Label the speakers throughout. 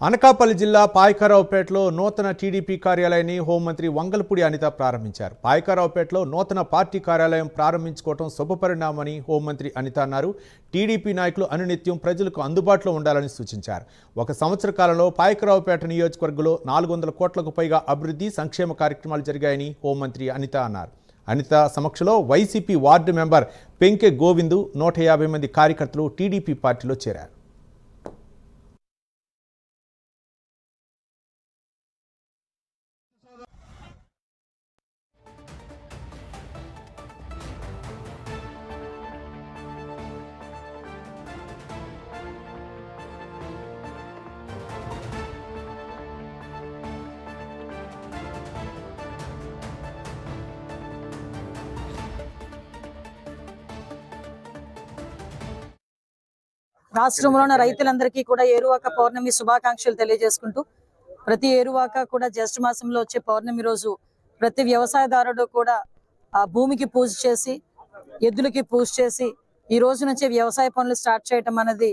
Speaker 1: అనకాపల్లి జిల్లా పాయకరావుపేటలో నూతన టీడీపీ కార్యాలయాన్ని హోంమంత్రి వంగలపూడి అనిత ప్రారంభించారు. పాయకరావుపేటలో నూతన పార్టీ కార్యాలయం ప్రారంభించుకోవడం శుభపరిణామని హోంమంత్రి అనిత అన్నారు. టీడీపీ నాయకులు అనునిత్యం ప్రజలకు అందుబాటులో ఉండాలని సూచించారు. ఒక సంవత్సర కాలంలో పాయకరావుపేట నియోజకవర్గంలో 400 కోట్లకు పైగా అభివృద్ధి సంక్షేమ కార్యక్రమాలు జరిగాయని హోంమంత్రి అనిత అన్నారు. అనిత సమక్షంలో YCP ward member Penke Govindu 150 మంది కార్యకర్తలు టీడీపీ పార్టీలో చేరారు.
Speaker 2: రాష్ట్రంలోని రైతులందరికీ కూడా ఏరువాక పౌర్ణమి శుభాకాంక్షలు తెలియజేసుకుంటూ ప్రతి ఏరువాక కూడా జ్యేష్ఠ మాసంలో వచ్చే పౌర్ణమి రోజు ప్రతి వ్యవసాయదారుడు కూడా ఆ భూమికి పూజ చేసి ఎద్దులకి పూజ చేసి ఈ రోజు నుంచి వ్యవసాయ పనులు స్టార్ట్ చేయటం అనేది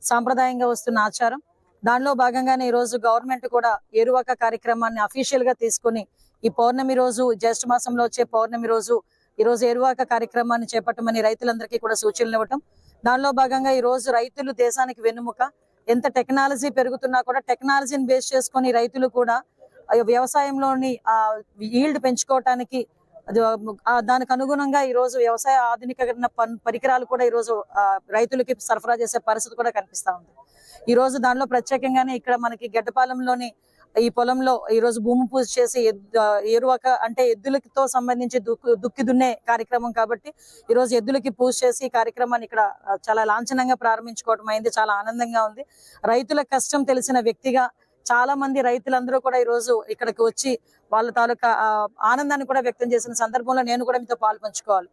Speaker 2: సాంప్రదాయంగా వస్తున్న ఆచారం. దానిలో భాగంగానే ఈ రోజు గవర్నమెంట్ కూడా ఏరువాక కార్యక్రమాన్ని అఫీషియల్ గా తీసుకుని ఈ పౌర్ణమి రోజు జ్యేష్ఠ మాసంలో వచ్చే పౌర్ణమి రోజు ఈ రోజు ఏరువాక కార్యక్రమాన్ని చేపట్టమని రైతులందరికీ కూడా సూచనలు ఇవ్వటం. దానిలో భాగంగా ఈ రోజు రైతులు దేశానికి వెన్నుముక. ఎంత టెక్నాలజీ పెరుగుతున్నా కూడా టెక్నాలజీని బేస్ చేసుకొని రైతులు కూడా వ్యవసాయంలోని ఈల్డ్ పెంచుకోవటానికి దానికి అనుగుణంగా ఈ రోజు వ్యవసాయ ఆధునికరణ పరికరాలు కూడా ఈ రోజు రైతులకి సరఫరా చేసే పరిస్థితి కూడా కనిపిస్తా ఉంది. ఈ రోజు దానిలో ప్రత్యేకంగానే ఇక్కడ మనకి గడ్డపాలెంలోని ఈ పొలంలో ఈ రోజు భూమి పూజ చేసి ఏరువాక అంటే ఎద్దులతో సంబంధించి దుక్కి దున్నే కార్యక్రమం కాబట్టి ఈ రోజు ఎద్దులకి పూజ చేసి ఈ కార్యక్రమాన్ని ఇక్కడ చాలా లాంఛనంగా ప్రారంభించుకోవడం అయింది. చాలా ఆనందంగా ఉంది. రైతుల కష్టం తెలిసిన వ్యక్తిగా చాలా మంది రైతులందరూ కూడా ఈ రోజు ఇక్కడికి వచ్చి వాళ్ళ తాలూకా ఆనందాన్ని కూడా వ్యక్తం చేసిన సందర్భంలో నేను కూడా మీతో పాల్పంచుకోవాలి.